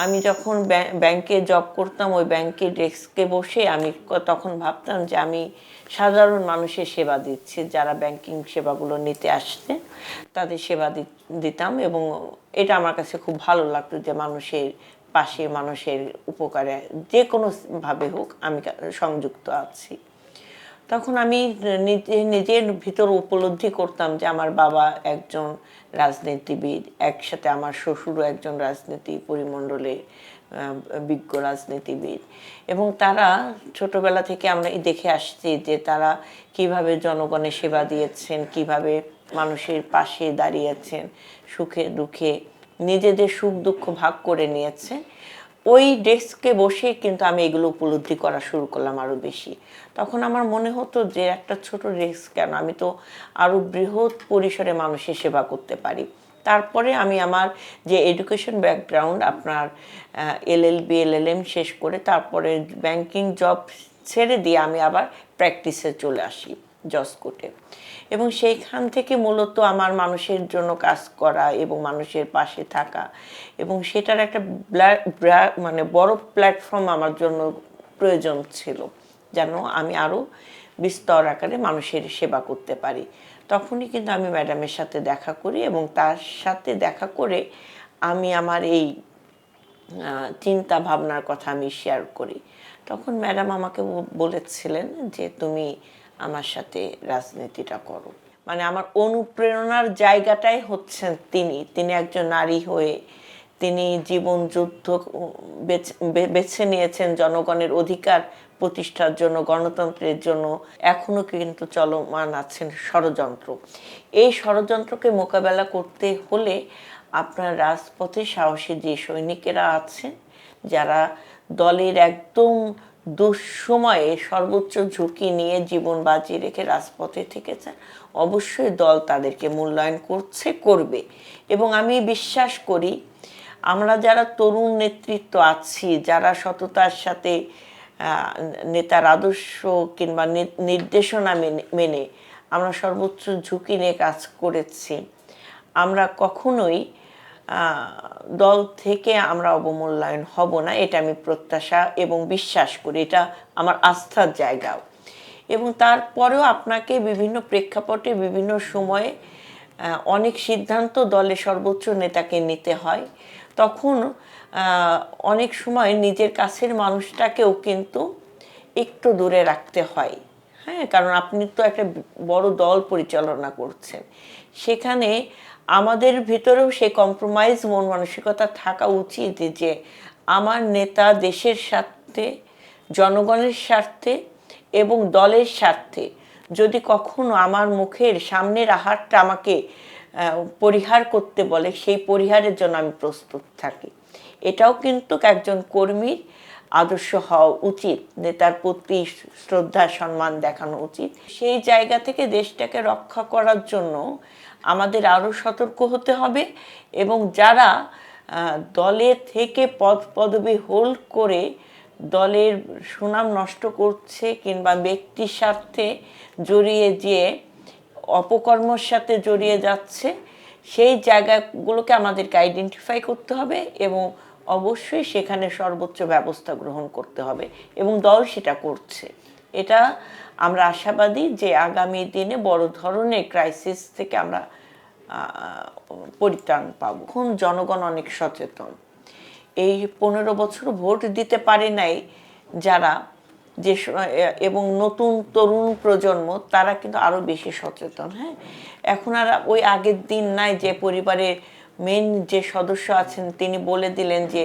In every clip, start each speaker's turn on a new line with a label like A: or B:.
A: আমি যখন ব্যাংকে জব করতাম, ওই ব্যাংকের ডেস্কে বসে আমি তখন ভাবতাম যে আমি সাধারণ মানুষের সেবা দিচ্ছি, যারা ব্যাংকিং সেবাগুলো নিতে আসতেন তাদের সেবা দিতাম। এবং এটা আমার কাছে খুব ভালো লাগতো যে মানুষের পাশে, মানুষের উপকারে যে কোনোভাবে হোক আমি সংযুক্ত আছি। তখন আমি নিজের ভিতর উপলব্ধি করতাম যে আমার বাবা একজন রাজনীতিবিদ, একসাথে আমার শ্বশুরও একজন রাজনীতি পরিমণ্ডলে বিজ্ঞ রাজনীতিবিদ। এবং তারা ছোটবেলা থেকে আমরা দেখে আসছি যে তারা কিভাবে জনগণের সেবা দিয়েছেন, কিভাবে মানুষের পাশে দাঁড়িয়েছেন, সুখে দুঃখে নিজেদের সুখ দুঃখ ভাগ করে নিয়েছে। ওই ডেস্কে বসে কিন্তু আমি এগুলো উপলব্ধি করা শুরু করলাম আরও বেশি। তখন আমার মনে হতো যে একটা ছোট ডেস্ক কেন, আমি তো আরও বৃহৎ পরিসরে মানুষের সেবা করতে পারি। তারপরে আমি আমার যে এডুকেশন ব্যাকগ্রাউন্ড, আপনার এলএলবি এলএলএম শেষ করে তারপরে ব্যাংকিং জব ছেড়ে দিয়ে আমি আবার প্র্যাকটিসে চলে আসি জজ কোর্টে। এবং সেইখান থেকে মূলত আমার মানুষের জন্য কাজ করা এবং মানুষের পাশে থাকা, এবং সেটার একটা মানে বড় প্ল্যাটফর্ম আমার জন্য প্রয়োজন ছিল, যেন আমি আরও বিস্তর আকারে মানুষের সেবা করতে পারি। তখনই কিন্তু আমি ম্যাডামের সাথে দেখা করি এবং তার সাথে দেখা করে আমি আমার এই চিন্তা ভাবনার কথা আমি শেয়ার করি। তখন ম্যাডাম আমাকে বলেছিলেন যে তুমি আমার সাথে রাজনীতিটা করো। মানে আমার অনুপ্রেরণার জায়গাটাই হচ্ছেন তিনি একজন নারী হয়ে তিনি জীবন যুদ্ধ বেছে নিয়েছেন জনগণের অধিকার প্রতিষ্ঠার জন্য, গণতন্ত্রের জন্য। এখনো কিন্তু চলমান আছেন ষড়যন্ত্র। এই ষড়যন্ত্রকে মোকাবেলা করতে হলে আপনার রাজপথে সাহসী যে সৈনিকেরা আছেন, যারা দলের একদম দুঃসময়ে সর্বোচ্চ ঝুঁকি নিয়ে জীবন বাজি রেখে রাজপথে থেকেছেন, অবশ্যই দল তাদেরকে মূল্যায়ন করবে। এবং আমি বিশ্বাস করি আমরা যারা তরুণ নেতৃত্ব আছি, যারা সততার সাথে নেতার আদর্শ কিংবা নির্দেশনা মেনে আমরা সর্বোচ্চ ঝুঁকি নিয়ে কাজ করেছি, আমরা কখনোই দল থেকে আমরা অবমূল্যায়ন হব না, এটা আমি প্রত্যাশা এবং বিশ্বাস করি, এটা আমার আস্থার জায়গাও। এবং তারপরেও আপনাকে বিভিন্ন প্রেক্ষাপটে বিভিন্ন সময়ে অনেক সিদ্ধান্ত দলের সর্বোচ্চ নেতাকে নিতে হয়। তখন অনেক সময় নিজের কাছের মানুষটাকেও কিন্তু একটু দূরে রাখতে হয়। হ্যাঁ, কারণ আপনি তো একটা বড় দল পরিচালনা করছেন, সেখানে আমাদের ভিতরেও সেই কম্প্রোমাইজ মন মানসিকতা থাকা উচিত যে আমার নেতা দেশের স্বার্থে, জনগণের স্বার্থে এবং দলের স্বার্থে যদি কখনো আমার মুখের সামনের আহারটা আমাকে পরিহার করতে বলে, সেই পরিহারের জন্য আমি প্রস্তুত থাকি। এটাও কিন্তু একজন কর্মীর আদর্শ হওয়া উচিত, নেতার প্রতি শ্রদ্ধা সম্মান দেখানো উচিত। সেই জায়গা থেকে দেশটাকে রক্ষা করার জন্য আমাদের আরও সতর্ক হতে হবে। এবং যারা দলে থেকে পদবি হোল্ড করে দলের সুনাম নষ্ট করছে কিংবা ব্যক্তির স্বার্থে জড়িয়ে যেয়ে অপকর্মের সাথে জড়িয়ে যাচ্ছে, সেই জায়গাগুলোকে আমাদেরকে আইডেন্টিফাই করতে হবে এবং অবশ্যই সেখানে সর্বোচ্চ ব্যবস্থা গ্রহণ করতে হবে, এবং দল সেটা করছে। এটা আমরা আশাবাদী যে আগামী দিনে বড় ধরনের ক্রাইসিস থেকে আমরা পরিত্রাণ পাবো। এখন জনগণ অনেক সচেতন। এই 15 বছর ভোট দিতে পারে নাই যারা, যে এবং নতুন তরুণ প্রজন্ম তারা কিন্তু আরও বেশি সচেতন। হ্যাঁ, এখন আর ওই আগের দিন নাই যে পরিবারের মেন যে সদস্য আছেন তিনি বলে দিলেন যে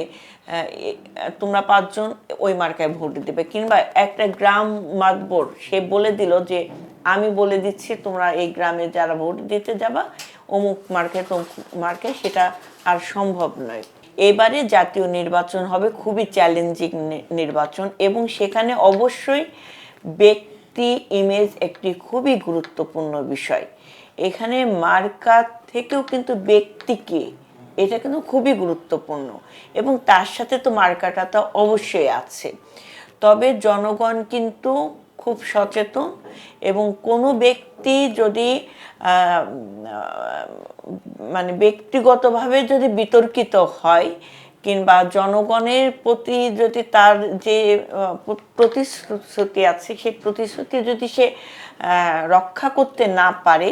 A: তোমরা 5 জন ওই মার্কায় ভোট দেবে, কিংবা একটা গ্রাম মাতবর সে বলে দিল যে আমি বলে দিচ্ছি তোমরা এই গ্রামে যারা ভোট দিতে যাবা অমুক মার্কায় তমুক মার্কায়, সেটা আর সম্ভব নয়। এবারে জাতীয় নির্বাচন হবে খুবই চ্যালেঞ্জিং নির্বাচন, এবং সেখানে অবশ্যই ব্যক্তি ইমেজ একটি খুবই গুরুত্বপূর্ণ বিষয়। এখানে মার্কা থেকেও কিন্তু ব্যক্তিকে, এটা কিন্তু খুবই গুরুত্বপূর্ণ, এবং তার সাথে তো মার্কাটা তো অবশ্যই আছে। তবে জনগণ কিন্তু খুব সচেতন, এবং কোনো ব্যক্তি যদি মানে ব্যক্তিগতভাবে যদি বিতর্কিত হয় কিংবা জনগণের প্রতি যদি তার যে প্রতিশ্রুতি আছে সেই প্রতিশ্রুতি যদি সে রক্ষা করতে না পারে,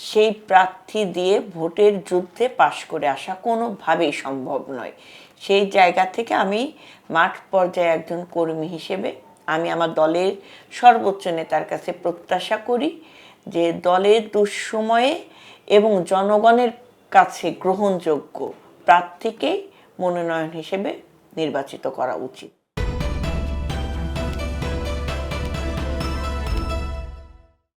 A: সেই প্রার্থী দিয়ে ভোটের যুদ্ধে পাশ করে আসা কোনোভাবেই সম্ভব নয়। সেই জায়গা থেকে আমি মাঠ পর্যায়ে একজন কর্মী হিসেবে আমি আমার দলের সর্বোচ্চ নেতার কাছে প্রত্যাশা করি যে দলের দুঃসময়ে এবং জনগণের কাছে গ্রহণযোগ্য প্রার্থীকেই মনোনয়ন হিসেবে নির্বাচিত করা উচিত।